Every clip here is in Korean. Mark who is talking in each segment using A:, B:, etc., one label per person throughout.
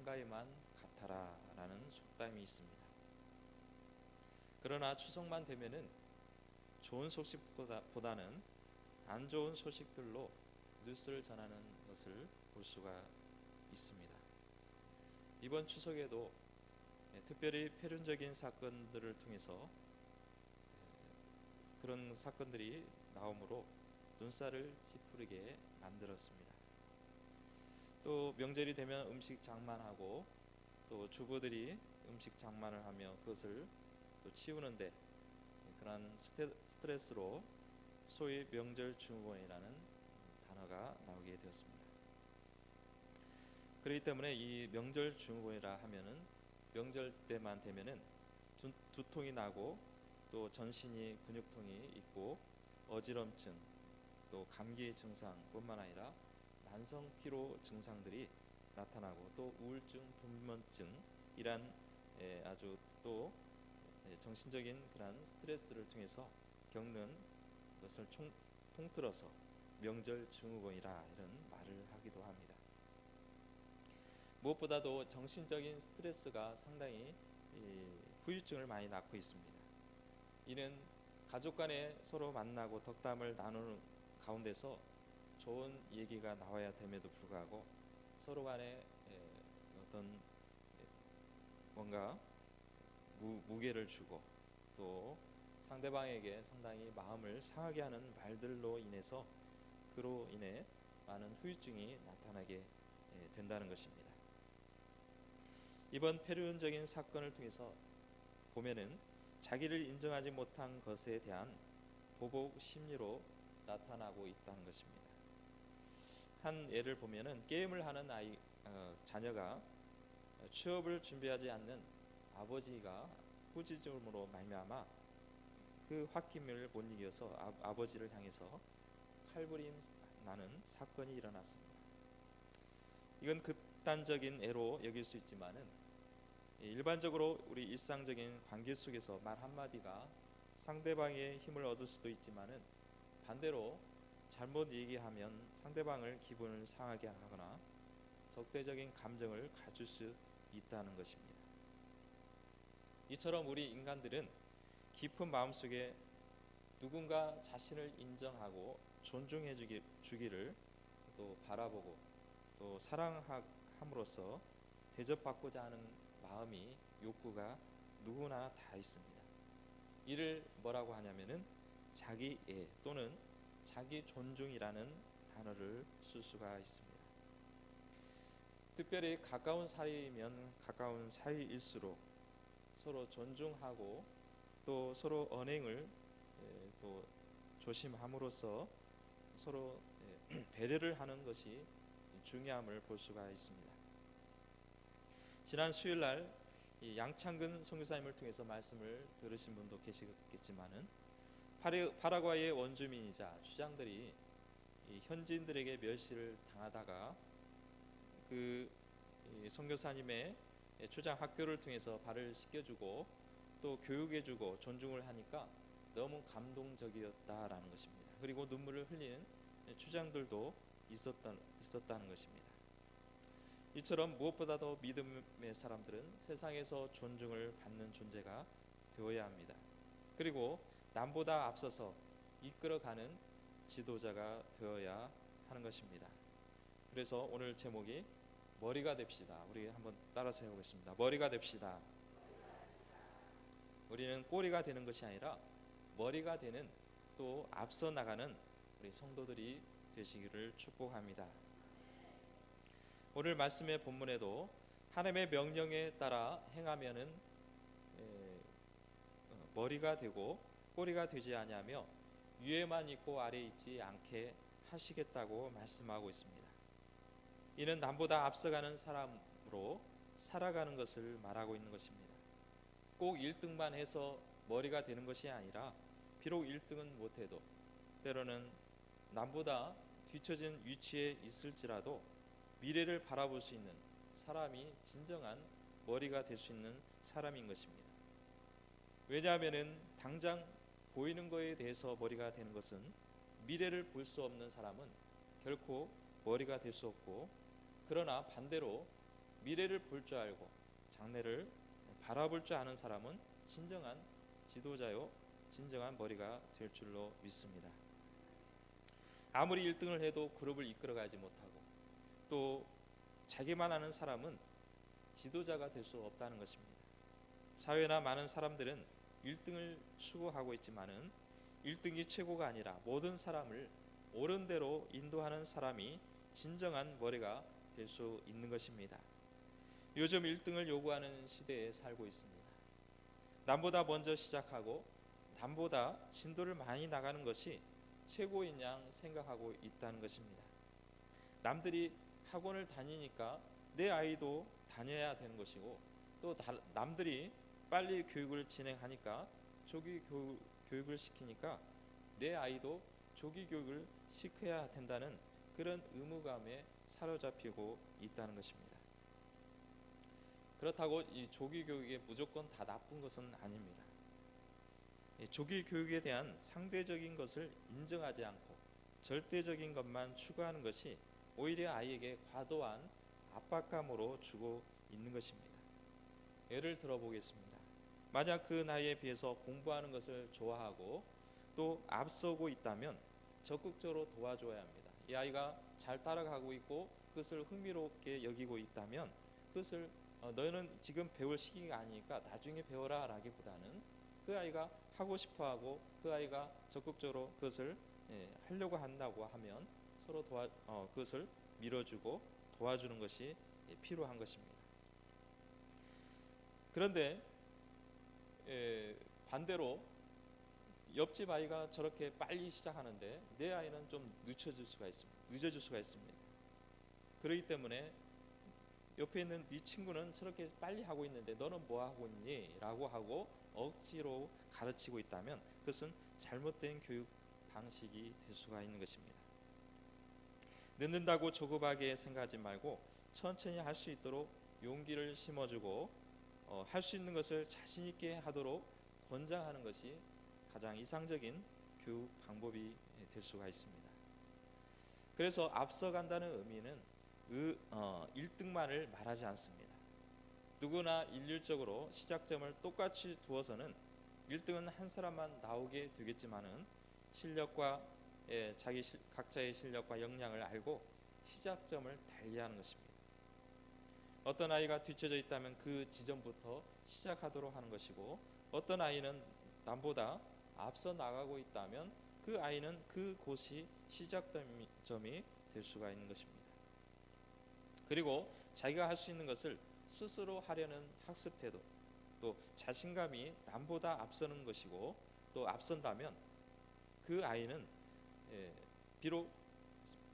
A: 한가위만 같아라 라는 속담이 있습니다. 그러나 추석만 되면은 좋은 소식보다는 안 좋은 소식들로 뉴스를 전하는 것을 볼 수가 있습니다. 이번 추석에도 특별히 폐륜적인 사건들을 통해서 그런 사건들이 나오므로 눈살을 찌푸리게 만들었습니다. 또 명절이 되면 음식 장만하고 또 주부들이 음식 장만을 하며 그것을 또 치우는데 그런 스트레스로 소위 명절 증후군이라는 단어가 나오게 되었습니다. 그렇기 때문에 이 명절 증후군이라 하면은 명절 때만 되면은 두통이 나고 또 전신이 근육통이 있고 어지럼증 또 감기 증상뿐만 아니라 만성 피로 증상들이 나타나고 또 우울증, 불면증 이란 아주 또 정신적인 그런 스트레스를 통해서 겪는 것을 통틀어서 명절 증후군이라 이런 말을 하기도 합니다. 무엇보다도 정신적인 스트레스가 상당히 후유증을 많이 낳고 있습니다. 이는 가족 간에 서로 만나고 덕담을 나누는 가운데서 좋은 얘기가 나와야 됨에도 불구하고 서로 간에 어떤 뭔가 무게를 주고 또 상대방에게 상당히 마음을 상하게 하는 말들로 인해서 그로 인해 많은 후유증이 나타나게 된다는 것입니다. 이번 폐륜적인 사건을 통해서 보면은 자기를 인정하지 못한 것에 대한 보복 심리로 나타나고 있다는 것입니다. 한 예를 보면은 게임을 하는 자녀가 취업을 준비하지 않는 아버지가 후지즘으로 말미암아 그 홧김을 못 이겨서 아버지를 향해서 칼부림 나는 사건이 일어났습니다. 이건 극단적인 예로 여길 수 있지만은 일반적으로 우리 일상적인 관계 속에서 말 한마디가 상대방의 힘을 얻을 수도 있지만은 반대로 잘못 얘기하면 상대방을 기분을 상하게 하거나 적대적인 감정을 가질 수 있다는 것입니다. 이처럼 우리 인간들은 깊은 마음속에 누군가 자신을 인정하고 존중해 주기를 또 바라보고 또 사랑함으로써 대접받고자 하는 마음이 욕구가 누구나 다 있습니다. 이를 뭐라고 하냐면은 자기애 또는 자기 존중이라는 단어를 쓸 수가 있습니다. 특별히 가까운 사이면 가까운 사이일수록 서로 존중하고 또 서로 언행을 또 조심함으로써 서로 배려를 하는 것이 중요함을 볼 수가 있습니다. 지난 수요일날 양창근 선교사님을 통해서 말씀을 들으신 분도 계시겠지만은 파라과이의 원주민이자 주장들이 현지인들에게 멸시를 당하다가 그 선교사님의 주장 학교를 통해서 발을 씻겨주고 또 교육해주고 존중을 하니까 너무 감동적이었다라는 것입니다. 그리고 눈물을 흘리는 주장들도 있었다는 것입니다. 이처럼 무엇보다도 믿음의 사람들은 세상에서 존중을 받는 존재가 되어야 합니다. 그리고 남보다 앞서서 이끌어가는 지도자가 되어야 하는 것입니다. 그래서 오늘 제목이 머리가 됩시다. 우리 한번 따라서 해보겠습니다. 머리가 됩시다. 우리는 꼬리가 되는 것이 아니라 머리가 되는 또 앞서 나가는 우리 성도들이 되시기를 축복합니다. 오늘 말씀의 본문에도 하나님의 명령에 따라 행하면은 머리가 되고 꼬리가 되지 아니하며 위에만 있고 아래에 있지 않게 하시겠다고 말씀하고 있습니다. 이는 남보다 앞서가는 사람으로 살아가는 것을 말하고 있는 것입니다. 꼭 1등만 해서 머리가 되는 것이 아니라 비록 1등은 못해도 때로는 남보다 뒤처진 위치에 있을지라도 미래를 바라볼 수 있는 사람이 진정한 머리가 될 수 있는 사람인 것입니다. 왜냐하면 당장 보이는 것에 대해서 머리가 되는 것은 미래를 볼 수 없는 사람은 결코 머리가 될 수 없고, 그러나 반대로 미래를 볼 줄 알고 장래를 바라볼 줄 아는 사람은 진정한 지도자요, 진정한 머리가 될 줄로 믿습니다. 아무리 1등을 해도 그룹을 이끌어가지 못하고 또 자기만 아는 사람은 지도자가 될 수 없다는 것입니다. 사회나 많은 사람들은 1등을 추구하고 있지만은 1등이 최고가 아니라 모든 사람을 옳은 대로 인도하는 사람이 진정한 머리가 될 수 있는 것입니다. 요즘 1등을 요구하는 시대에 살고 있습니다. 남보다 먼저 시작하고 남보다 진도를 많이 나가는 것이 최고인 양 생각하고 있다는 것입니다. 남들이 학원을 다니니까 내 아이도 다녀야 되는 것이고 또 남들이 빨리 교육을 진행하니까 조기 교육을 시키니까 내 아이도 조기 교육을 시켜야 된다는 그런 의무감에 사로잡히고 있다는 것입니다. 그렇다고 이 조기 교육이 무조건 다 나쁜 것은 아닙니다. 조기 교육에 대한 상대적인 것을 인정하지 않고 절대적인 것만 추구하는 것이 오히려 아이에게 과도한 압박감으로 주고 있는 것입니다. 예를 들어 보겠습니다. 만약 그 나이에 비해서 공부하는 것을 좋아하고 또 앞서고 있다면 적극적으로 도와줘야 합니다. 이 아이가 잘 따라가고 있고 그것을 흥미롭게 여기고 있다면 그것을 너는 지금 배울 시기가 아니니까 나중에 배워라 라기보다는 그 아이가 하고 싶어하고 그 아이가 적극적으로 그것을 하려고 한다고 하면 서로 그것을 밀어주고 도와주는 것이 필요한 것입니다. 그런데 반대로 옆집 아이가 저렇게 빨리 시작하는데 내 아이는 좀 늦어질 수가 있습니다. 그렇기 때문에 옆에 있는 네 친구는 저렇게 빨리 하고 있는데 너는 뭐 하고 있니? 라고 하고 억지로 가르치고 있다면 그것은 잘못된 교육 방식이 될 수가 있는 것입니다. 늦는다고 조급하게 생각하지 말고 천천히 할 수 있도록 용기를 심어주고 할 수 있는 것을 자신 있게 하도록 권장하는 것이 가장 이상적인 교육 방법이 될 수가 있습니다. 그래서 앞서간다는 의미는 1등만을 말하지 않습니다. 누구나 일률적으로 시작점을 똑같이 두어서는 1등은 한 사람만 나오게 되겠지만은 실력과 각자의 실력과 역량을 알고 시작점을 달리하는 것입니다. 어떤 아이가 뒤쳐져 있다면 그 지점부터 시작하도록 하는 것이고 어떤 아이는 남보다 앞서 나가고 있다면 그 아이는 그곳이 시작점이 될 수가 있는 것입니다. 그리고 자기가 할 수 있는 것을 스스로 하려는 학습 태도, 또 자신감이 남보다 앞서는 것이고 또 앞선다면 그 아이는 비록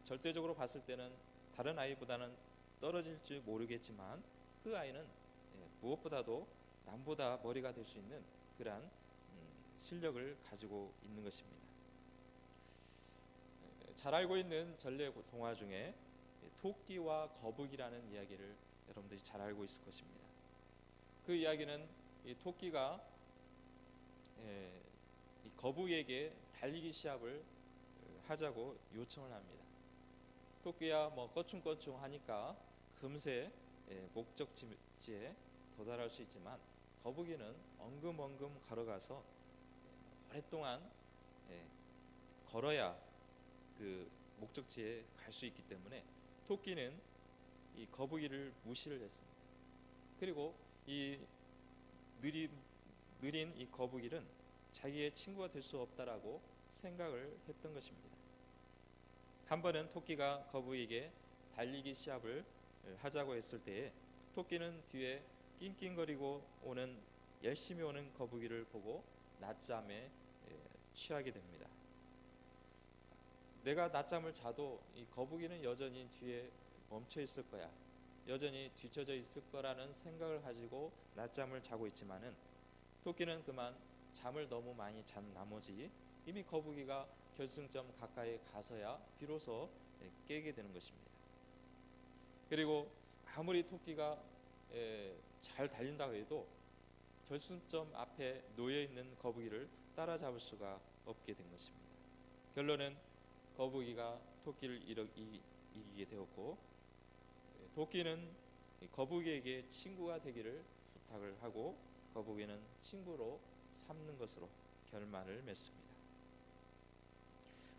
A: 절대적으로 봤을 때는 다른 아이보다는 떨어질지 모르겠지만 그 아이는 무엇보다도 남보다 머리가 될 수 있는 그러한 실력을 가지고 있는 것입니다. 잘 알고 있는 전래 동화 중에 토끼와 거북이라는 이야기를 여러분들이 잘 알고 있을 것입니다. 그 이야기는 이 토끼가 이 거북이에게 달리기 시합을 하자고 요청을 합니다. 토끼야 뭐 꺼충꺼충 하니까 금세 목적지에 도달할 수 있지만 거북이는 엉금엉금 걸어가서 오랫동안 걸어야 그 목적지에 갈 수 있기 때문에 토끼는 이 거북이를 무시를 했습니다. 그리고 이 느린 이 거북이는 자기의 친구가 될 수 없다라고 생각을 했던 것입니다. 한 번은 토끼가 거북이에게 달리기 시합을 하자고 했을 때에 토끼는 뒤에 낑낑거리고 열심히 오는 거북이를 보고 낮잠에 취하게 됩니다. 내가 낮잠을 자도 이 거북이는 여전히 뒤에 멈춰 있을 거야. 여전히 뒤처져 있을 거라는 생각을 가지고 낮잠을 자고 있지만은 토끼는 그만 잠을 너무 많이 잔 나머지 이미 거북이가 결승점 가까이 가서야 비로소 깨게 되는 것입니다. 그리고 아무리 토끼가 잘 달린다고 해도 결승점 앞에 놓여 있는 거북이를 따라잡을 수가 없게 된 것입니다. 결론은 거북이가 토끼를 이기게 되었고 토끼는 거북이에게 친구가 되기를 부탁을 하고 거북이는 친구로 삼는 것으로 결말을 맺습니다.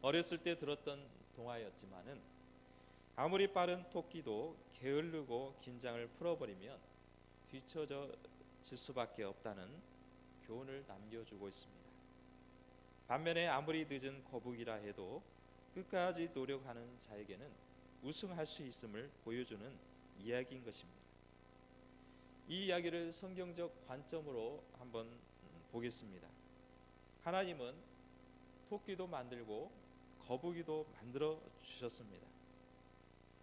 A: 어렸을 때 들었던 동화였지만은 아무리 빠른 토끼도 게으르고 긴장을 풀어버리면 뒤처질 수밖에 없다는 교훈을 남겨주고 있습니다. 반면에 아무리 늦은 거북이라 해도 끝까지 노력하는 자에게는 우승할 수 있음을 보여주는 이야기인 것입니다. 이 이야기를 성경적 관점으로 한번 보겠습니다. 하나님은 토끼도 만들고 거북이도 만들어 주셨습니다.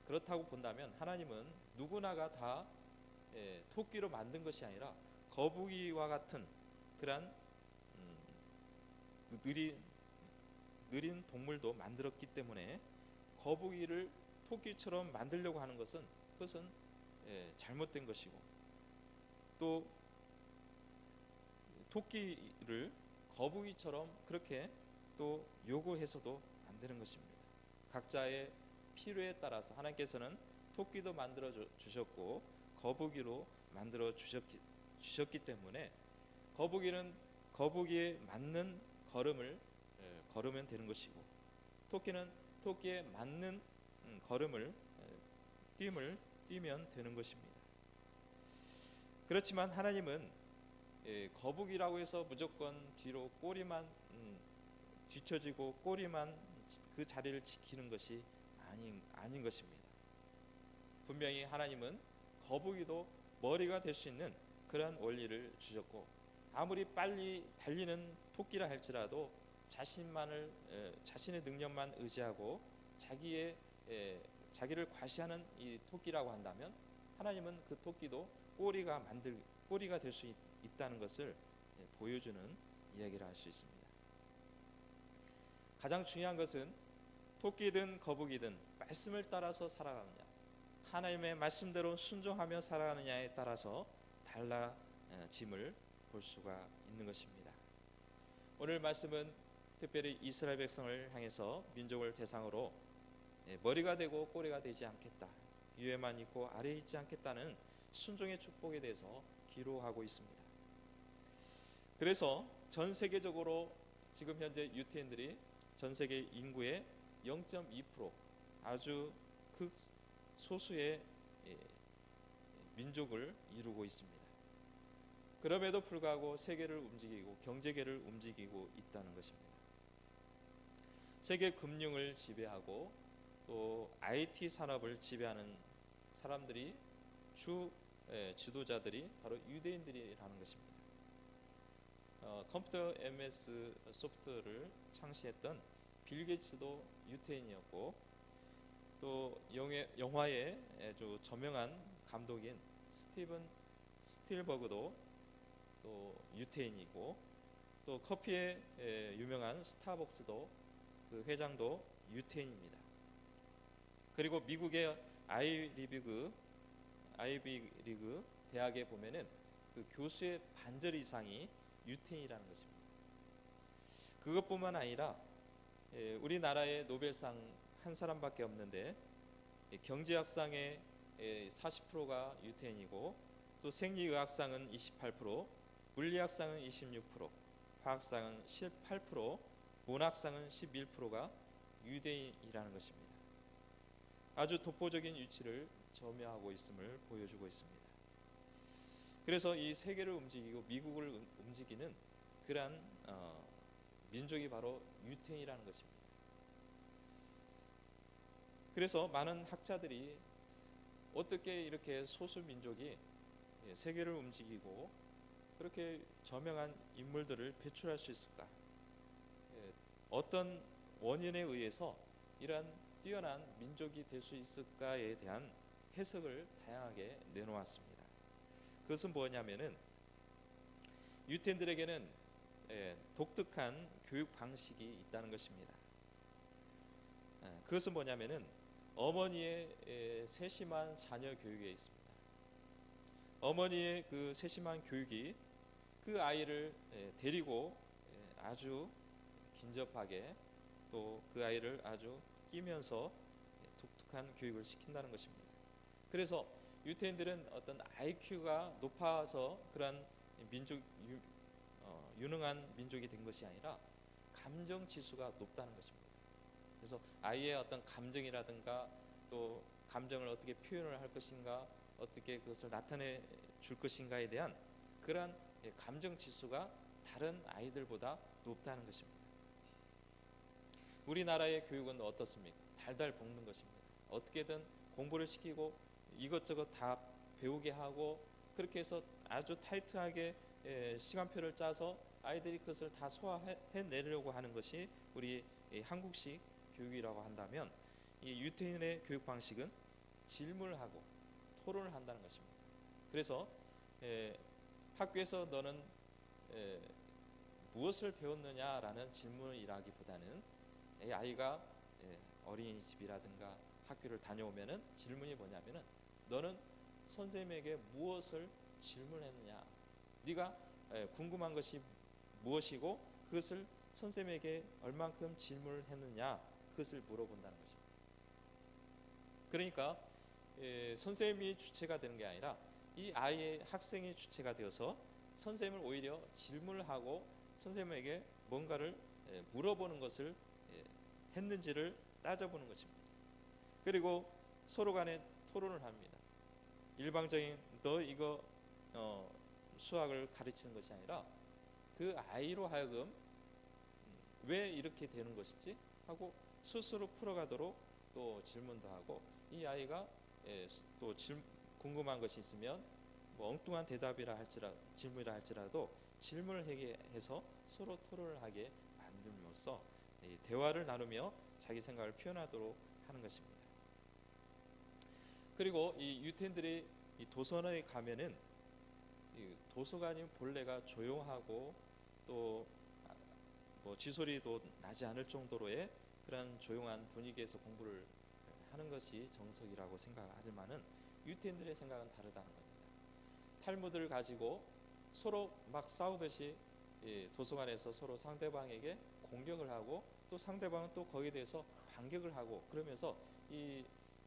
A: 그렇다고 본다면 하나님은 누구나가 다 토끼로 만든 것이 아니라 거북이와 같은 그러한 느린 동물도 만들었기 때문에 거북이를 토끼처럼 만들려고 하는 그것은 잘못된 것이고, 또 토끼를 거북이처럼 그렇게 또 요구해서도 안 되는 것입니다. 각자의 필요에 따라서 하나님께서는 토끼도 만들어 주셨고 거북이로 만들어 주셨기 때문에 거북이는 거북이에 맞는 걸음을 걸으면 되는 것이고, 토끼는 토끼에 맞는 걸음을 뛰면 되는 것입니다. 그렇지만 하나님은 거북이라고 해서 무조건 뒤로 꼬리만 뒤처지고 꼬리만 그 자리를 지키는 것이 아닌 것입니다. 분명히 하나님은 거북이도 머리가 될 수 있는 그러한 원리를 주셨고, 아무리 빨리 달리는 토끼라 할지라도 자신의 능력만 의지하고 자기를 과시하는 이 토끼라고 한다면 하나님은 그 토끼도 꼬리가 될 수 있다는 것을 보여주는 이야기를 할 수 있습니다. 가장 중요한 것은 토끼든 거북이든 말씀을 따라서 살아가느냐, 하나님의 말씀대로 순종하며 살아가느냐에 따라서 달라짐을 볼 수가 있는 것입니다. 오늘 말씀은 특별히 이스라엘 백성을 향해서 민족을 대상으로 머리가 되고 꼬리가 되지 않겠다, 위에만 있고 아래에 있지 않겠다는 순종의 축복에 대해서 기록하고 있습니다. 그래서 전 세계적으로 지금 현재 유태인들이 전 세계 인구의 0.2%, 아주 극소수의 민족을 이루고 있습니다. 그럼에도 불구하고 세계를 움직이고 경제계를 움직이고 있다는 것입니다. 세계 금융을 지배하고 또 IT 산업을 지배하는 사람들이 지도자들이 바로 유대인들이라는 것입니다. 컴퓨터 MS 소프트를 창시했던 빌 게이츠도 유태인이었고, 또 영화의 아주 저명한 감독인 스티븐 스필버그도 또 유태인이고, 또 커피의 유명한 스타벅스도 그 회장도 유태인입니다. 그리고 미국의 아이비리그 대학에 보면은 그 교수의 반절 이상이 유태인이라는 것입니다. 그것뿐만 아니라 우리나라의 노벨상 한 사람밖에 없는데 경제학상의 40%가 유태인이고, 또 생리의학상은 28%, 물리학상은 26%, 화학상은 18%, 문학상은 11%가 유대인이라는 것입니다. 아주 독보적인 위치를 점유하고 있음을 보여주고 있습니다. 그래서 이 세계를 움직이고 미국을 움직이는 그러한 민족이 바로 유태인이라는 것입니다. 그래서 많은 학자들이 어떻게 이렇게 소수 민족이 세계를 움직이고 그렇게 저명한 인물들을 배출할 수 있을까? 어떤 원인에 의해서 이러한 뛰어난 민족이 될 수 있을까에 대한 해석을 다양하게 내놓았습니다. 그것은 뭐냐면은 유태인들에게는 독특한 교육 방식이 있다는 것입니다. 그것은 뭐냐면은 어머니의 세심한 자녀 교육에 있습니다. 어머니의 그 세심한 교육이 그 아이를 데리고 아주 긴접하게 또 그 아이를 아주 끼면서 독특한 교육을 시킨다는 것입니다. 그래서 유태인들은 어떤 IQ가 높아서 그러한 유능한 민족이 된 것이 아니라 감정 지수가 높다는 것입니다. 그래서 아이의 어떤 감정이라든가 또 감정을 어떻게 표현을 할 것인가, 어떻게 그것을 나타내 줄 것인가에 대한 그러한 감정 지수가 다른 아이들보다 높다는 것입니다. 우리나라의 교육은 어떻습니까? 달달 볶는 것입니다. 어떻게든 공부를 시키고 이것저것 다 배우게 하고 그렇게 해서 아주 타이트하게 시간표를 짜서 아이들이 그것을 다 소화해내려고 하는 것이 우리 한국식 교육이라고 한다면, 이 유태인의 교육 방식은 질문을 하고 토론을 한다는 것입니다. 그래서 학교에서 너는 무엇을 배웠느냐라는 질문이라기보다는 아이가 어린이집이라든가 학교를 다녀오면은 질문이 뭐냐면은 너는 선생님에게 무엇을 질문했느냐, 네가 궁금한 것이 무엇이고 그것을 선생님에게 얼만큼 질문을 했느냐, 그것을 물어본다는 것입니다. 그러니까 선생님이 주체가 되는 게 아니라 이 아이의 학생이 주체가 되어서 선생님을 오히려 질문을 하고 선생님에게 뭔가를 물어보는 것을 했는지를 따져보는 것입니다. 그리고 서로 간에 토론을 합니다. 일방적인 너 이거 수학을 가르치는 것이 아니라 그 아이로 하여금 왜 이렇게 되는 것이지 하고 스스로 풀어가도록 또 질문도 하고, 이 아이가 또 궁금한 것이 있으면 뭐 엉뚱한 대답이라 할지라도 질문이라 할지라도 질문을 하게 해서 서로 토론을 하게 만듦으로써 대화를 나누며 자기 생각을 표현하도록 하는 것입니다. 그리고 이 유태인들이 이 도서관에 가면은 이 도서관이 본래가 조용하고 또 뭐 쥐소리도 나지 않을 정도로의 그런 조용한 분위기에서 공부를 하는 것이 정석이라고 생각하지만은 유태인들의 생각은 다르다는 겁니다. 탈무드를 가지고 서로 막 싸우듯이 도서관에서 서로 상대방에게 공격을 하고 또 상대방은 또 거기에 대해서 반격을 하고, 그러면서 이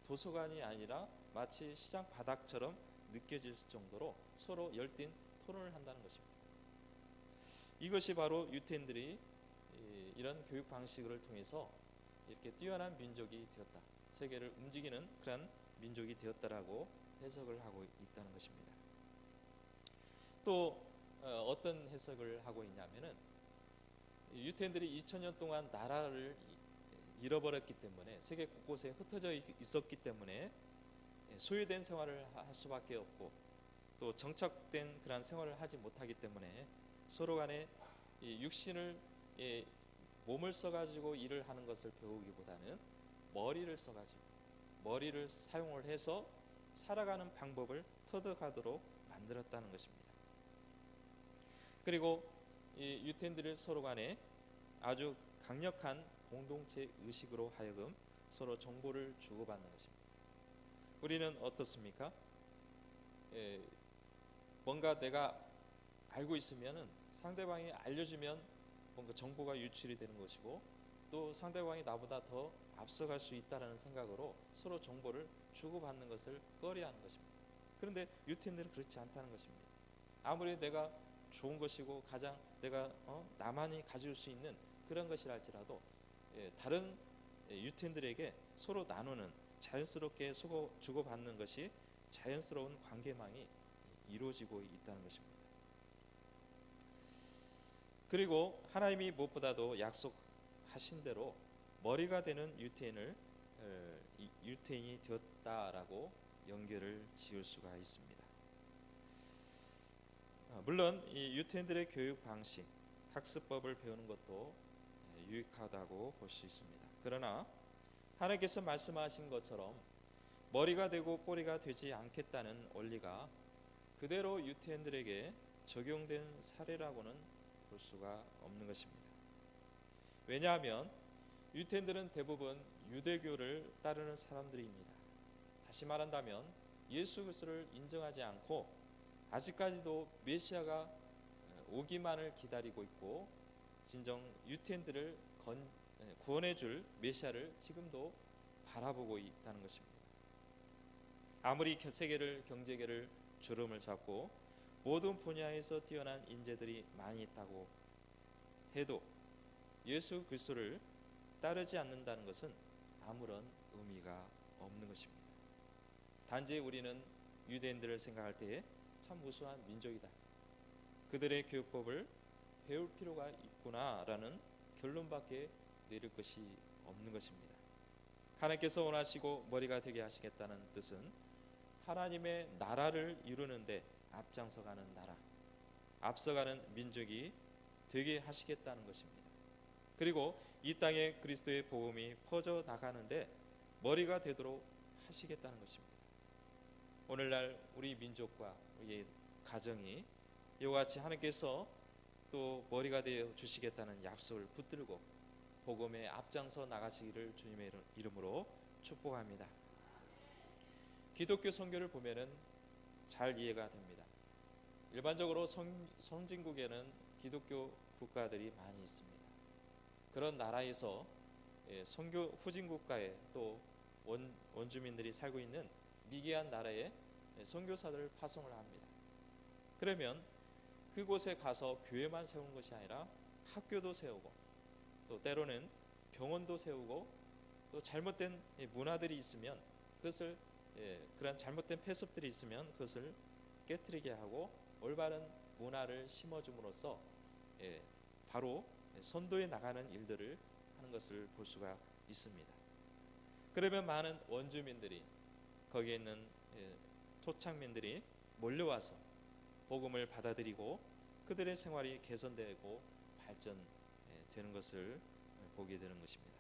A: 도서관이 아니라 마치 시장 바닥처럼 느껴질 정도로 서로 열띤 토론을 한다는 것입니다. 이것이 바로 유태인들이 이런 교육 방식을 통해서 이렇게 뛰어난 민족이 되었다, 세계를 움직이는 그런 민족이 되었다라고 해석을 하고 있다는 것입니다. 또 어떤 해석을 하고 있냐면은 유태인들이 2000년 동안 나라를 잃어버렸기 때문에 세계 곳곳에 흩어져 있었기 때문에 소외된 생활을 할 수밖에 없고 또 정착된 그런 생활을 하지 못하기 때문에 서로 간에 육신을 몸을 써가지고 일을 하는 것을 배우기보다는 머리를 써가지고 머리를 사용을 해서 살아가는 방법을 터득하도록 만들었다는 것입니다. 그리고 이 유태인들을 서로 간에 아주 강력한 공동체 의식으로 하여금 서로 정보를 주고받는 것입니다. 우리는 어떻습니까? 뭔가 내가 알고 있으면은 상대방이 알려주면 뭔가 정보가 유출이 되는 것이고 또 상대방이 나보다 더 앞서갈 수 있다는 생각으로 서로 정보를 주고받는 것을 꺼려하는 것입니다. 그런데 유태인들은 그렇지 않다는 것입니다. 아무리 내가 좋은 것이고 가장 내가 나만이 가질 수 있는 그런 것이라 할지라도 다른 유태인들에게 서로 나누는, 자연스럽게 주고받는 것이 자연스러운 관계망이 이루어지고 있다는 것입니다. 그리고 하나님이 무엇보다도 약속하신 대로 머리가 되는 유태인이 되었다라고 연결을 지을 수가 있습니다. 물론 이 유태인들의 교육 방식, 학습법을 배우는 것도 유익하다고 볼 수 있습니다. 그러나 하나님께서 말씀하신 것처럼 머리가 되고 꼬리가 되지 않겠다는 원리가 그대로 유태인들에게 적용된 사례라고는 볼 수가 없는 것입니다. 왜냐하면 유태인들은 대부분 유대교를 따르는 사람들입니다. 다시 말한다면 예수 그리스도를 인정하지 않고 아직까지도 메시아가 오기만을 기다리고 있고 진정 유태인들을 구원해 줄 메시아를 지금도 바라보고 있다는 것입니다. 아무리 세계를 경제계를 주름을 잡고 모든 분야에서 뛰어난 인재들이 많이 있다고 해도 예수 그리스도를 따르지 않는다는 것은 아무런 의미가 없는 것입니다. 단지 우리는 유대인들을 생각할 때에 참 우수한 민족이다, 그들의 교육법을 배울 필요가 있구나라는 결론밖에 내릴 것이 없는 것입니다. 하나님께서 원하시고 머리가 되게 하시겠다는 뜻은 하나님의 나라를 이루는데 앞장서가는 나라, 앞서가는 민족이 되게 하시겠다는 것입니다. 그리고 이 땅에 그리스도의 복음이 퍼져 나가는데 머리가 되도록 하시겠다는 것입니다. 오늘날 우리 민족과 우리의 가정이 이와 같이 하나님께서 또 머리가 되어 주시겠다는 약속을 붙들고 복음에 앞장서 나가시기를 주님의 이름으로 축복합니다. 기독교 선교를 보면은 잘 이해가 됩니다. 일반적으로 선진국에는 기독교 국가들이 많이 있습니다. 그런 나라에서 선교 후진국가에 또 원주민들이 살고 있는 미개한 나라에 선교사들을 파송을 합니다. 그러면 그곳에 가서 교회만 세우는 것이 아니라 학교도 세우고 또 때로는 병원도 세우고 또 잘못된 문화들이 있으면 그것을 그런 잘못된 폐습들이 있으면 그것을 깨트리게 하고 올바른 문화를 심어줌으로써 바로 선도에 나가는 일들을 하는 것을 볼 수가 있습니다. 그러면 많은 원주민들이 거기에 있는 토착민들이 몰려와서 복음을 받아들이고 그들의 생활이 개선되고 발전되는 것을 보게 되는 것입니다.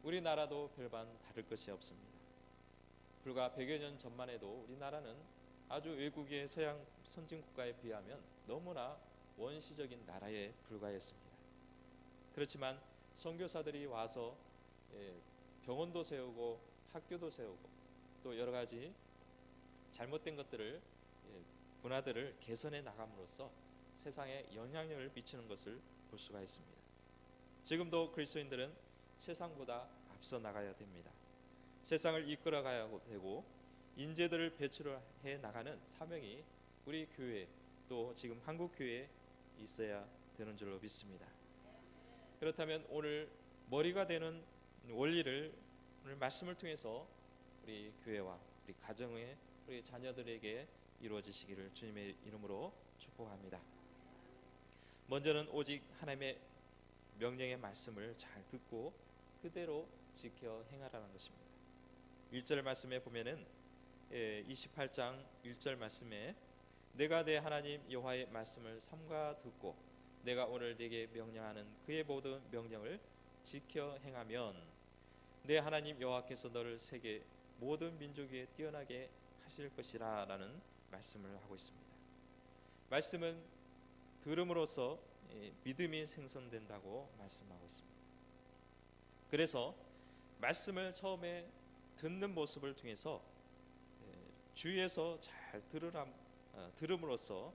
A: 우리나라도 별반 다를 것이 없습니다. 불과 100여 년 전만 해도 우리나라는 아주 외국의 서양 선진국가에 비하면 너무나 원시적인 나라에 불과했습니다. 그렇지만 선교사들이 와서 병원도 세우고 학교도 세우고 또 여러 가지 잘못된 것들을 문화들을 개선해 나감으로써 세상에 영향력을 미치는 것을 볼 수가 있습니다. 지금도 그리스도인들은 세상보다 앞서 나가야 됩니다. 세상을 이끌어가야 되고 인재들을 배출해 나가는 사명이 우리 교회 또 지금 한국 교회에 있어야 되는 줄로 믿습니다. 그렇다면 오늘 머리가 되는 원리를 오늘 말씀을 통해서 우리 교회와 우리 가정의 우리 자녀들에게 이루어지시기를 주님의 이름으로 축복합니다. 먼저는 오직 하나님의 명령의 말씀을 잘 듣고 그대로 지켜 행하라는 것입니다. 1절 말씀에 보면은 28장 1절 말씀에 내가 내 하나님 여호와의 말씀을 삼가 듣고 내가 오늘 네게 명령하는 그의 모든 명령을 지켜 행하면 내 하나님 여호와께서 너를 세계 모든 민족 위에 뛰어나게 하실 것이라 라는 말씀을 하고 있습니다. 말씀은 들음으로써 믿음이 생성된다고 말씀하고 있습니다. 그래서 말씀을 처음에 듣는 모습을 통해서 주위에서 잘 들음으로써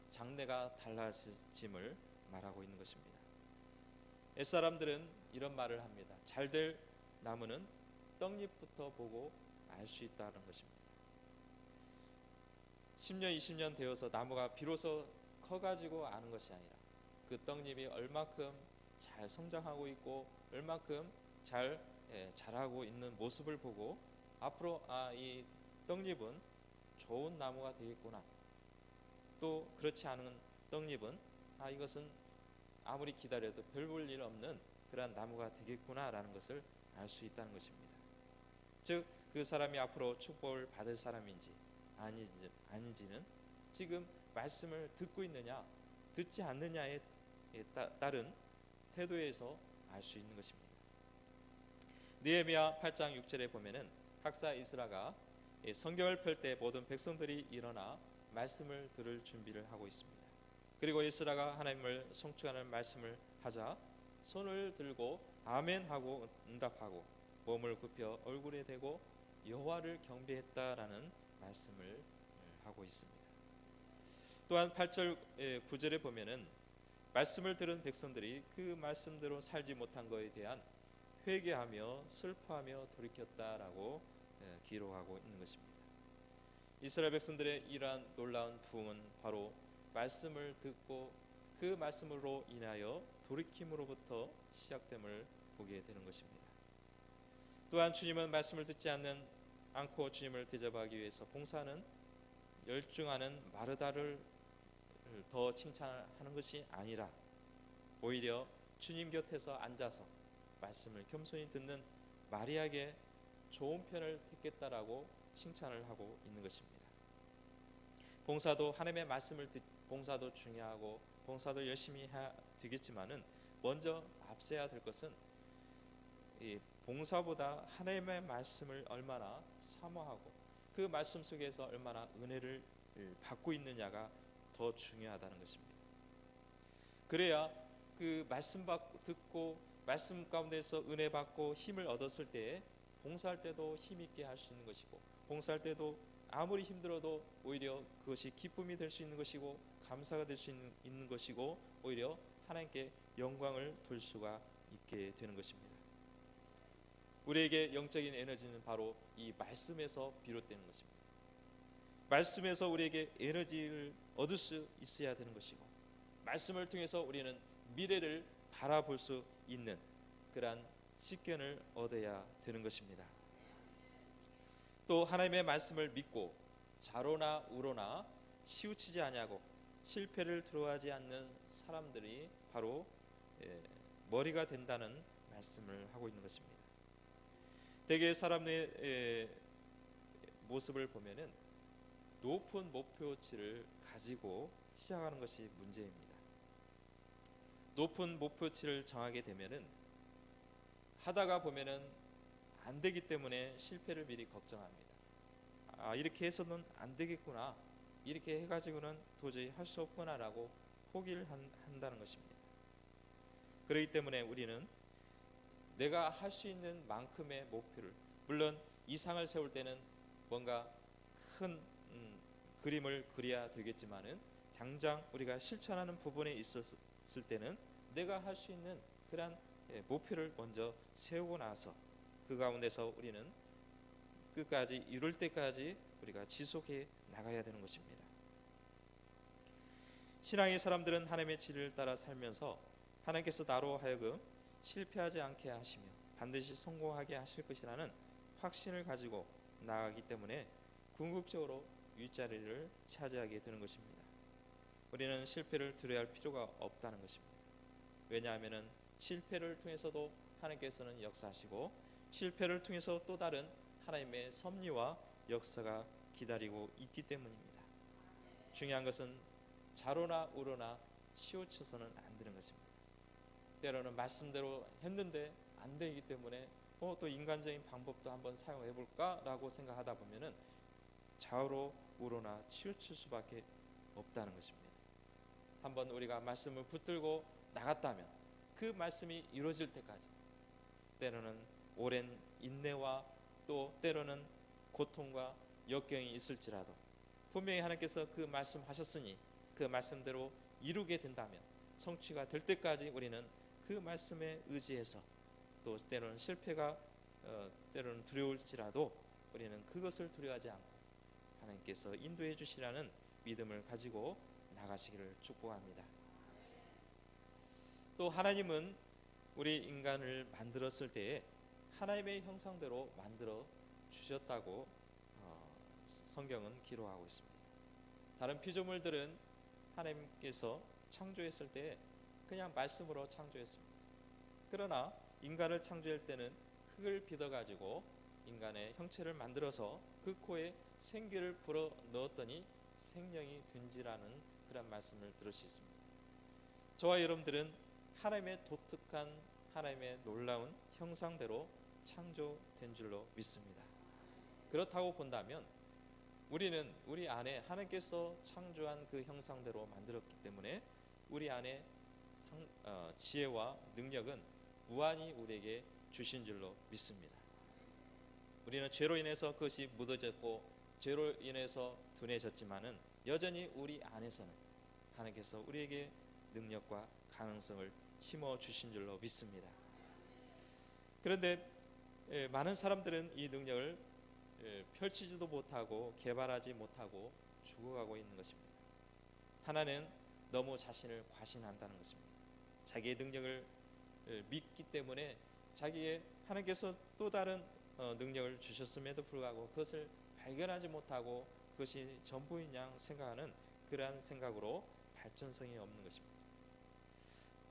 A: 장래가 달라짐을 말하고 있는 것입니다. 옛사람들은 이런 말을 합니다. 잘될 나무는 떡잎부터 보고 알 수 있다는 것입니다. 10년 20년 되어서 나무가 비로소 커가지고 아는 것이 아니라 그 떡잎이 얼마큼 잘 성장하고 있고 얼마큼 잘 자라고 있는 모습을 보고 앞으로 이 떡잎은 좋은 나무가 되겠구나, 또 그렇지 않은 떡잎은 이것은 아무리 기다려도 별 볼 일 없는 그러한 나무가 되겠구나라는 것을 알 수 있다는 것입니다. 즉 그 사람이 앞으로 축복을 받을 사람인지 아닌지는 지금 말씀을 듣고 있느냐 듣지 않느냐에 따른 태도에서 알 수 있는 것입니다. 느헤미야 8장 6절에 보면은 학사 이스라가 성경을 펼 때 모든 백성들이 일어나 말씀을 들을 준비를 하고 있습니다. 그리고 이스라가 하나님을 송축하는 말씀을 하자 손을 들고 아멘하고 응답하고 몸을 굽혀 얼굴에 대고 여호와를 경배했다라는 말씀을 하고 있습니다. 또한 8절 9절에 보면은 말씀을 들은 백성들이 그 말씀대로 살지 못한 것에 대한 회개하며 슬퍼하며 돌이켰다라고 기록하고 있는 것입니다. 이스라엘 백성들의 이러한 놀라운 부흥은 바로 말씀을 듣고 그 말씀으로 인하여 돌이킴으로부터 시작됨을 보게 되는 것입니다. 또한 주님은 말씀을 듣지 않고 주님을 대접하기 위해서 봉사하는 열중하는 마르다를 더 칭찬하는 것이 아니라 오히려 주님 곁에서 앉아서 말씀을 겸손히 듣는 마리아에게 좋은 편을 듣겠다라고 칭찬을 하고 있는 것입니다. 봉사도 하나님의 말씀을 봉사도 중요하고 봉사도 열심히 해야 되겠지만은 먼저 앞서야 될 것은 이 봉사보다 하나님의 말씀을 얼마나 사모하고 그 말씀 속에서 얼마나 은혜를 받고 있느냐가 더 중요하다는 것입니다. 그래야 그 말씀 듣고 말씀 가운데서 은혜 받고 힘을 얻었을 때에 봉사할 때도 힘 있게 할 수 있는 것이고 봉사할 때도 아무리 힘들어도 오히려 그것이 기쁨이 될 수 있는 것이고 감사가 될 수 있는 것이고 오히려 하나님께 영광을 돌 수가 있게 되는 것입니다. 우리에게 영적인 에너지는 바로 이 말씀에서 비롯되는 것입니다. 말씀에서 우리에게 에너지를 얻을 수 있어야 되는 것이고 말씀을 통해서 우리는 미래를 바라볼 수 있는 그러한 식견을 얻어야 되는 것입니다. 또 하나님의 말씀을 믿고 좌로나 우로나 치우치지 아니하고 실패를 두려워하지 않는 사람들이 바로 머리가 된다는 말씀을 하고 있는 것입니다. 대개 사람의 모습을 보면은 높은 목표치를 가지고 시작하는 것이 문제입니다. 높은 목표치를 정하게 되면은 하다가 보면은 안 되기 때문에 실패를 미리 걱정합니다. 이렇게 해서는 안 되겠구나, 이렇게 해가지고는 도저히 할 수 없구나라고 포기를 한다는 것입니다. 그렇기 때문에 우리는 내가 할 수 있는 만큼의 목표를, 물론 이상을 세울 때는 뭔가 큰 그림을 그려야 되겠지만은 당장 우리가 실천하는 부분에 있었을 때는 내가 할 수 있는 그러한 목표를 먼저 세우고 나서 그 가운데서 우리는 끝까지 이룰 때까지 우리가 지속해 나가야 되는 것입니다. 신앙의 사람들은 하나님의 진리를 따라 살면서 하나님께서 나로 하여금 실패하지 않게 하시며 반드시 성공하게 하실 것이라는 확신을 가지고 나아가기 때문에 궁극적으로 윗자리를 차지하게 되는 것입니다. 우리는 실패를 두려워할 필요가 없다는 것입니다. 왜냐하면 실패를 통해서도 하나님께서는 역사하시고 실패를 통해서 또 다른 하나님의 섭리와 역사가 기다리고 있기 때문입니다. 중요한 것은 좌로나 우로나 치우쳐서는 안 되는 것입니다. 때로는 말씀대로 했는데 안 되기 때문에 또 인간적인 방법도 한번 사용해 볼까라고 생각하다 보면은 좌우로 우로나 치우칠 수밖에 없다는 것입니다. 한번 우리가 말씀을 붙들고 나갔다면 그 말씀이 이루어질 때까지 때로는 오랜 인내와 또 때로는 고통과 역경이 있을지라도 분명히 하나님께서 그 말씀하셨으니 그 말씀대로 이루게 된다면 성취가 될 때까지 우리는 그 말씀에 의지해서 또 때로는 실패가 때로는 두려울지라도 우리는 그것을 두려워하지 않고 하나님께서 인도해 주시라는 믿음을 가지고 나가시기를 축복합니다. 또 하나님은 우리 인간을 만들었을 때에 하나님의 형상대로 만들어 주셨다고 성경은 기록하고 있습니다. 다른 피조물들은 하나님께서 창조했을 때 그냥 말씀으로 창조했습니다. 그러나 인간을 창조할 때는 흙을 빚어가지고 인간의 형체를 만들어서 그 코에 생기를 불어 넣었더니 생명이 된지라는 그런 말씀을 들을 수 있습니다. 저와 여러분들은 하나님의 독특한 하나님의 놀라운 형상대로 창조된 줄로 믿습니다. 그렇다고 본다면 우리는 우리 안에 하나님께서 창조한 그 형상대로 만들었기 때문에 우리 안에 지혜와 능력은 무한히 우리에게 주신 줄로 믿습니다. 우리는 죄로 인해서 그것이 묻어졌고 죄로 인해서 둔해졌지만은 여전히 우리 안에서는 하나님께서 우리에게 능력과 가능성을 심어 주신 줄로 믿습니다. 그런데 많은 사람들은 이 능력을 펼치지도 못하고 개발하지 못하고 죽어가고 있는 것입니다. 하나는 너무 자신을 과신한다는 것입니다. 자기의 능력을 믿기 때문에 자기의 하나님께서 또 다른 능력을 주셨음에도 불구하고 그것을 발견하지 못하고 그것이 전부인 양 생각하는 그러한 생각으로 발전성이 없는 것입니다.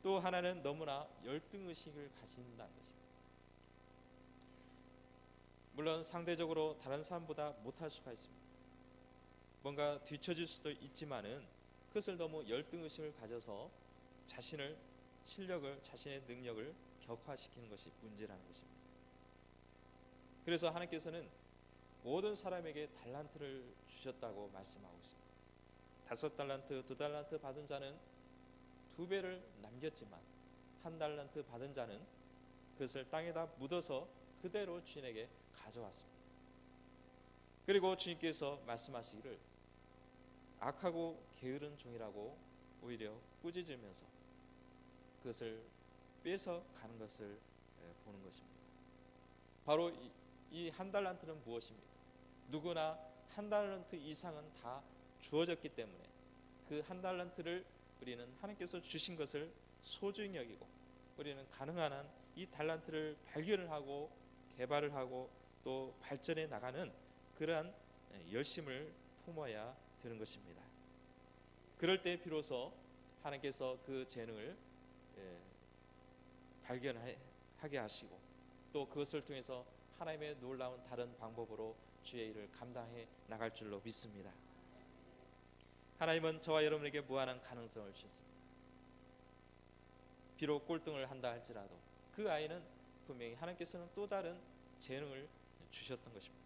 A: 또 하나는 너무나 열등의식을 가진다는 것입니다. 물론 상대적으로 다른 사람보다 못할 수가 있습니다. 뭔가 뒤처질 수도 있지만은 그것을 너무 열등의식을 가져서 자신의 능력을 격화시키는 것이 문제라는 것입니다. 그래서 하나님께서는 모든 사람에게 달란트를 주셨다고 말씀하고 있습니다. 5달란트, 2달란트 받은 자는 2배를 남겼지만 1달란트 받은 자는 그것을 땅에다 묻어서 그대로 주인에게 가져왔습니다. 그리고 주님께서 말씀하시기를 악하고 게으른 종이라고 오히려 꾸짖으면서 그것을 뺏어 가는 것을 보는 것입니다. 바로 이 1달란트는 무엇입니까? 누구나 1달란트 이상은 다 주어졌기 때문에 그 1달란트를 우리는 하나님께서 주신 것을 소중히 여기고 우리는 가능한 한 이 달란트를 발견을 하고 개발을 하고 또 발전해 나가는 그러한 열심을 품어야 되는 것입니다. 그럴 때 비로소 하나님께서 그 재능을 발견하게 하시고 또 그것을 통해서 하나님의 놀라운 다른 방법으로 주의 일을 감당해 나갈 줄로 믿습니다. 하나님은 저와 여러분에게 무한한 가능성을 주셨습니다. 비록 꼴등을 한다 할지라도 그 아이는 분명히 하나님께서는 또 다른 재능을 주셨던 것입니다.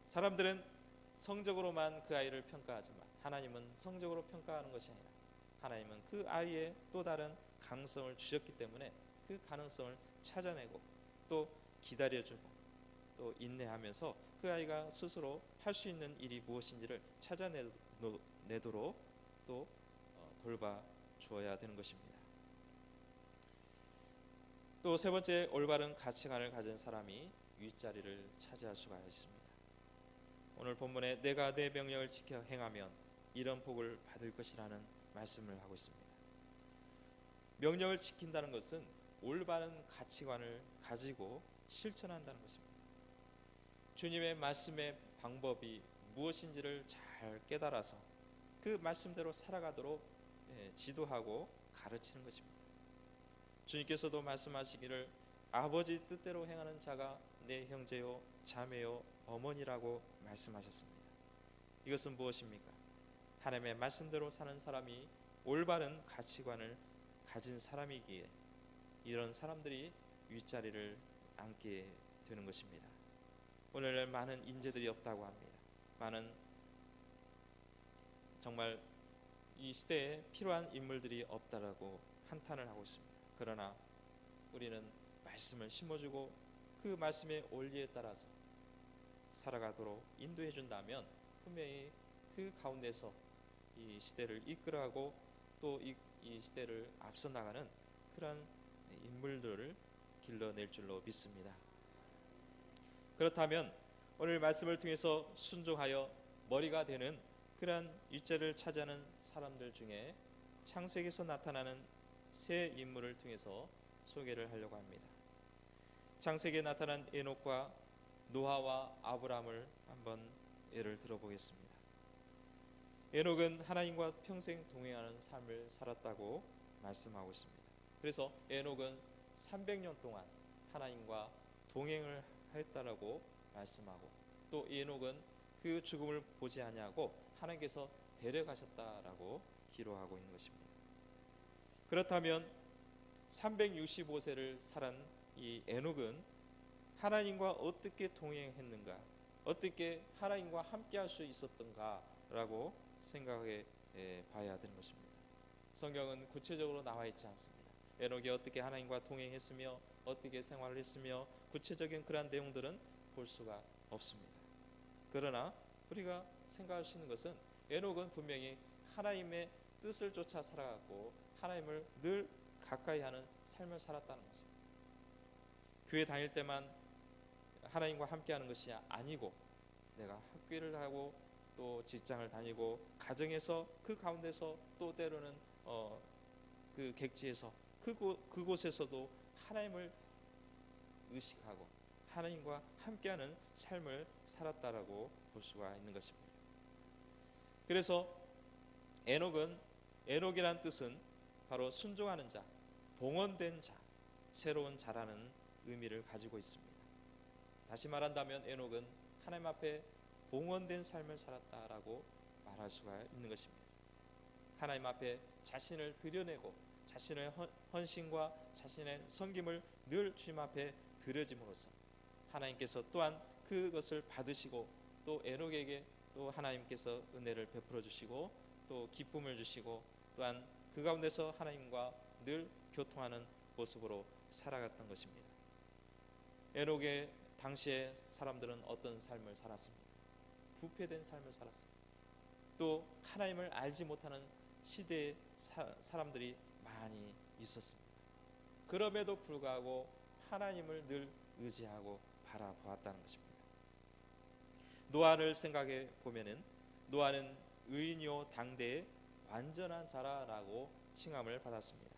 A: 사람들은 성적으로만 그 아이를 평가하지만 하나님은 성적으로 평가하는 것이 아니라 하나님은 그 아이의 또 다른 가능성을 주셨기 때문에 그 가능성을 찾아내고 또 기다려주고 또 인내하면서 그 아이가 스스로 할 수 있는 일이 무엇인지를 찾아내도록 또 돌봐주어야 되는 것입니다. 또 세 번째, 올바른 가치관을 가진 사람이 윗자리를 차지할 수가 있습니다. 오늘 본문에 내가 내 명령을 지켜 행하면 이런 복을 받을 것이라는 말씀을 하고 있습니다. 명령을 지킨다는 것은 올바른 가치관을 가지고 실천한다는 것입니다. 주님의 말씀의 방법이 무엇인지를 잘 깨달아서 그 말씀대로 살아가도록 지도하고 가르치는 것입니다. 주님께서도 말씀하시기를 아버지 뜻대로 행하는 자가 내 형제요 자매요 어머니라고 말씀하셨습니다. 이것은 무엇입니까? 하나님의 말씀대로 사는 사람이 올바른 가치관을 가진 사람이기에 이런 사람들이 윗자리를 앉게 되는 것입니다. 오늘날 많은 인재들이 없다고 합니다. 많은 정말 이 시대에 필요한 인물들이 없다라고 한탄을 하고 있습니다. 그러나 우리는 말씀을 심어주고 그 말씀의 원리에 따라서 살아가도록 인도해 준다면 분명히 그 가운데서 이 시대를 이끌어가고 또 이 시대를 앞서 나가는 그런 인물들을 길러낼 줄로 믿습니다. 그렇다면 오늘 말씀을 통해서 순종하여 머리가 되는 그러한 윗자리를 차지하는 사람들 중에 창세기에서 나타나는 세 인물을 통해서 소개를 하려고 합니다. 창세기에 나타난 에녹과 노아와 아브라함을 한번 예를 들어보겠습니다. 에녹은 하나님과 평생 동행하는 삶을 살았다고 말씀하고 있습니다. 그래서 에녹은 300년 동안 하나님과 동행을 했다라고 말씀하고 또 에녹은 그 죽음을 보지 아니하고 하나님께서 데려가셨다라고 기록하고 있는 것입니다. 그렇다면 365세를 살은 이 에녹은 하나님과 어떻게 동행했는가, 어떻게 하나님과 함께할 수 있었던가라고 생각해 봐야 되는 것입니다. 성경은 구체적으로 나와 있지 않습니다. 에녹이 어떻게 하나님과 동행했으며 어떻게 생활을 했으며 구체적인 그러한 내용들은 볼 수가 없습니다. 그러나 우리가 생각할 수 있는 것은 에녹은 분명히 하나님의 뜻을 쫓아 살아갔고 하나님을 늘 가까이 하는 삶을 살았다는 것입니다. 교회 다닐 때만 하나님과 함께하는 것이 아니고 내가 학교를 하고 또 직장을 다니고 가정에서 그 가운데서 또 때로는 그 객지에서 그곳에서도 하나님을 의식하고 하나님과 함께하는 삶을 살았다라고 볼 수가 있는 것입니다. 그래서 에녹이란 뜻은 바로 순종하는 자, 봉헌된 자, 새로운 자라는 의미를 가지고 있습니다. 다시 말한다면 에녹은 하나님 앞에 봉헌된 삶을 살았다라고 말할 수가 있는 것입니다. 하나님 앞에 자신을 드려내고 자신의 헌신과 자신의 섬김을 늘 주님 앞에 드려짐으로써 하나님께서 또한 그것을 받으시고 또 에녹에게 또 하나님께서 은혜를 베풀어 주시고 또 기쁨을 주시고 또한 그 가운데서 하나님과 늘 교통하는 모습으로 살아갔던 것입니다. 에녹의 당시의 사람들은 어떤 삶을 살았습니까? 부패된 삶을 살았습니다. 또 하나님을 알지 못하는 시대의 사람들이 많이 있었습니다. 그럼에도 불구하고 하나님을 늘 의지하고 바라보았다는 것입니다. 노아를 생각해 보면은 노아는 의인이요 당대의 완전한 자라라고 칭함을 받았습니다.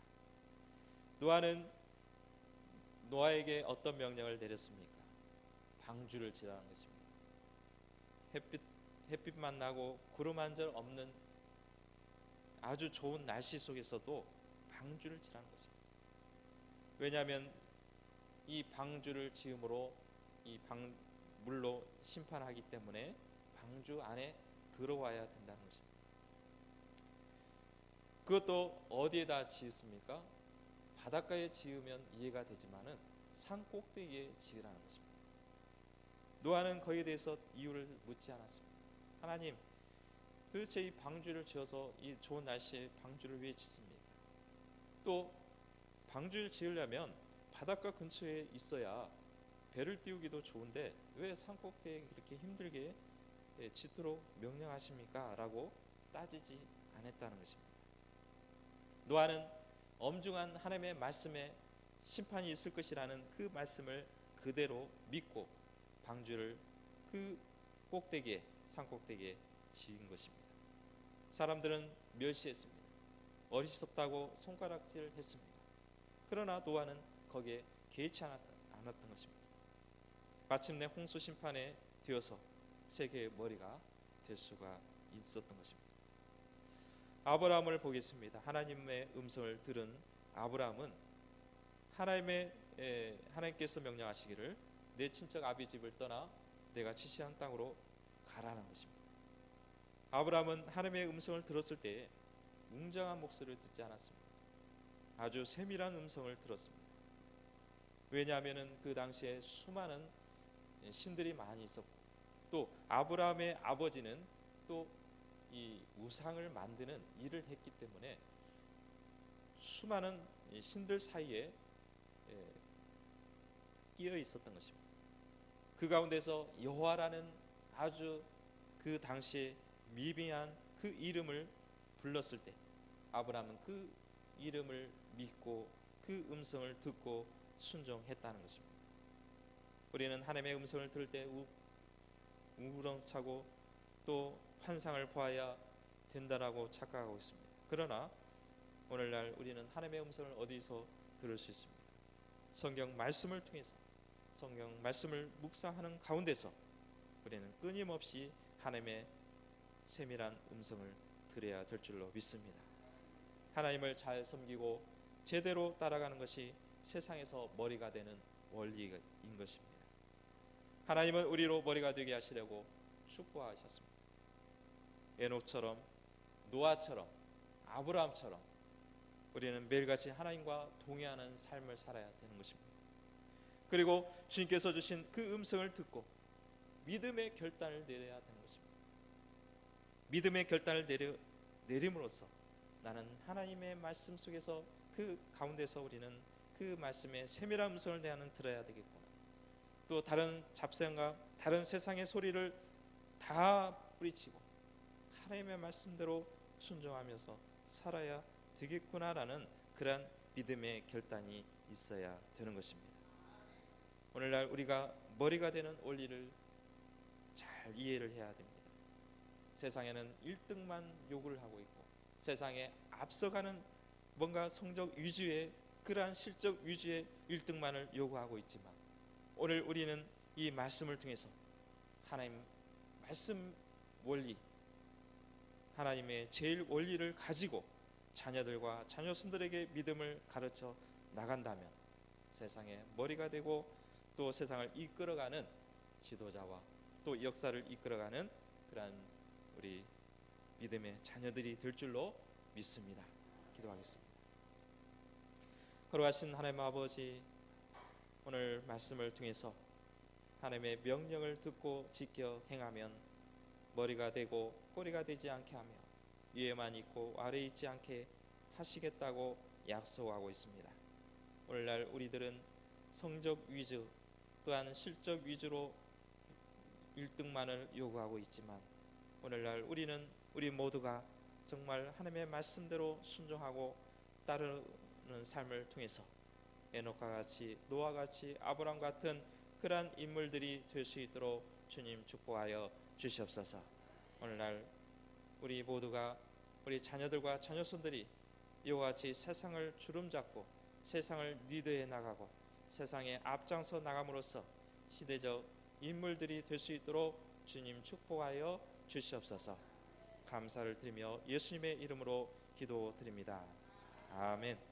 A: 노아는 노아에게 어떤 명령을 내렸습니까? 방주를 지라는 것입니다. 햇빛만 나고 구름 한 점 없는 아주 좋은 날씨 속에서도 방주를 지라는 것입니다. 왜냐하면 이 방주를 지음으로 이 물로 심판하기 때문에 방주 안에 들어와야 된다는 것입니다. 그것도 어디에다 지었습니까? 바닷가에 지으면 이해가 되지만은 산 꼭대기에 지으라는 것입니다. 노아는 거기에 대해서 이유를 묻지 않았습니다. 하나님, 도대체 이 방주를 지어서 이 좋은 날씨에 방주를 왜 짓습니까? 또 방주를 지으려면 바닷가 근처에 있어야 배를 띄우기도 좋은데 왜 산꼭대기에 그렇게 힘들게 짓도록 명령하십니까? 라고 따지지 않았다는 것입니다. 노아는 엄중한 하나님의 말씀에 심판이 있을 것이라는 그 말씀을 그대로 믿고 방주를 그 꼭대기에 산꼭대기에 지은 것입니다. 사람들은 멸시했습니다. 어리석다고 손가락질 했습니다. 그러나 노아는 거기에 개의치 않았던 것입니다. 마침내 홍수 심판에 되어서 세계의 머리가 될 수가 있었던 것입니다. 아브라함을 보겠습니다. 하나님의 음성을 들은 아브라함은 하나님께서 명령하시기를 내 친척 아비 집을 떠나 내가 지시한 땅으로 가라는 것입니다. 아브라함은 하나님의 음성을 들었을 때 웅장한 목소리를 듣지 않았습니다. 아주 세밀한 음성을 들었습니다. 왜냐하면 그 당시에 수많은 신들이 많이 있었고 또 아브라함의 아버지는 또 이 우상을 만드는 일을 했기 때문에 수많은 신들 사이에 끼어 있었던 것입니다. 그 가운데서 여호와라는 아주 그 당시에 미비한 그 이름을 불렀을 때 아브라함은 그 이름을 믿고 그 음성을 듣고 순종했다는 것입니다. 우리는 하나님의 음성을 들을 때 우렁차고 또 환상을 보아야 된다라고 착각하고 있습니다. 그러나 오늘날 우리는 하나님의 음성을 어디서 들을 수 있습니까? 성경 말씀을 통해서 성경 말씀을 묵상하는 가운데서 우리는 끊임없이 하나님의 세밀한 음성을 들어야 될 줄로 믿습니다. 하나님을 잘 섬기고 제대로 따라가는 것이 세상에서 머리가 되는 원리인 것입니다. 하나님은 우리로 머리가 되게 하시려고 축복하셨습니다. 에녹처럼 노아처럼 아브라함처럼 우리는 매일같이 하나님과 동행하는 삶을 살아야 되는 것입니다. 그리고 주님께서 주신 그 음성을 듣고 믿음의 결단을 내려야 되는 것입니다. 믿음의 결단을 내림으로써 나는 하나님의 말씀 속에서 그 가운데서 우리는 그 말씀의 세밀한 음성을 들어야 되겠구나. 또 다른 잡생과 다른 세상의 소리를 다 뿌리치고 하나님의 말씀대로 순종하면서 살아야 되겠구나라는 그러한 믿음의 결단이 있어야 되는 것입니다. 오늘날 우리가 머리가 되는 원리를 잘 이해를 해야 됩니다. 세상에는 1등만 요구를 하고 있고 세상에 앞서가는 뭔가 성적 위주의 그러한 실적 위주의 1등만을 요구하고 있지만 오늘 우리는 이 말씀을 통해서 하나님 말씀 원리, 하나님의 제일 원리를 가지고 자녀들과 자녀손들에게 믿음을 가르쳐 나간다면 세상의 머리가 되고 또 세상을 이끌어가는 지도자와 또 역사를 이끌어가는 그러한 우리 믿음의 자녀들이 될 줄로 믿습니다. 기도하겠습니다. 거룩하신 하나님 아버지, 오늘 말씀을 통해서 하나님의 명령을 듣고 지켜 행하면 머리가 되고 꼬리가 되지 않게 하며 위에만 있고 아래에 있지 않게 하시겠다고 약속하고 있습니다. 오늘날 우리들은 성적 위주 또한 실적 위주로 1등만을 요구하고 있지만 오늘날 우리 모두가 정말 하나님의 말씀대로 순종하고 따르는 삶을 통해서 에녹과 같이 노아와 같이 아브라함 같은 그러한 인물들이 될 수 있도록 주님 축복하여 주시옵소서. 오늘날 우리 모두가 우리 자녀들과 자녀손들이 이와 같이 세상을 주름잡고 세상을 리드해 나가고 세상에 앞장서 나감으로써 시대적 인물들이 될 수 있도록 주님 축복하여 주시옵소서. 감사를 드리며 예수님의 이름으로 기도드립니다. 아멘.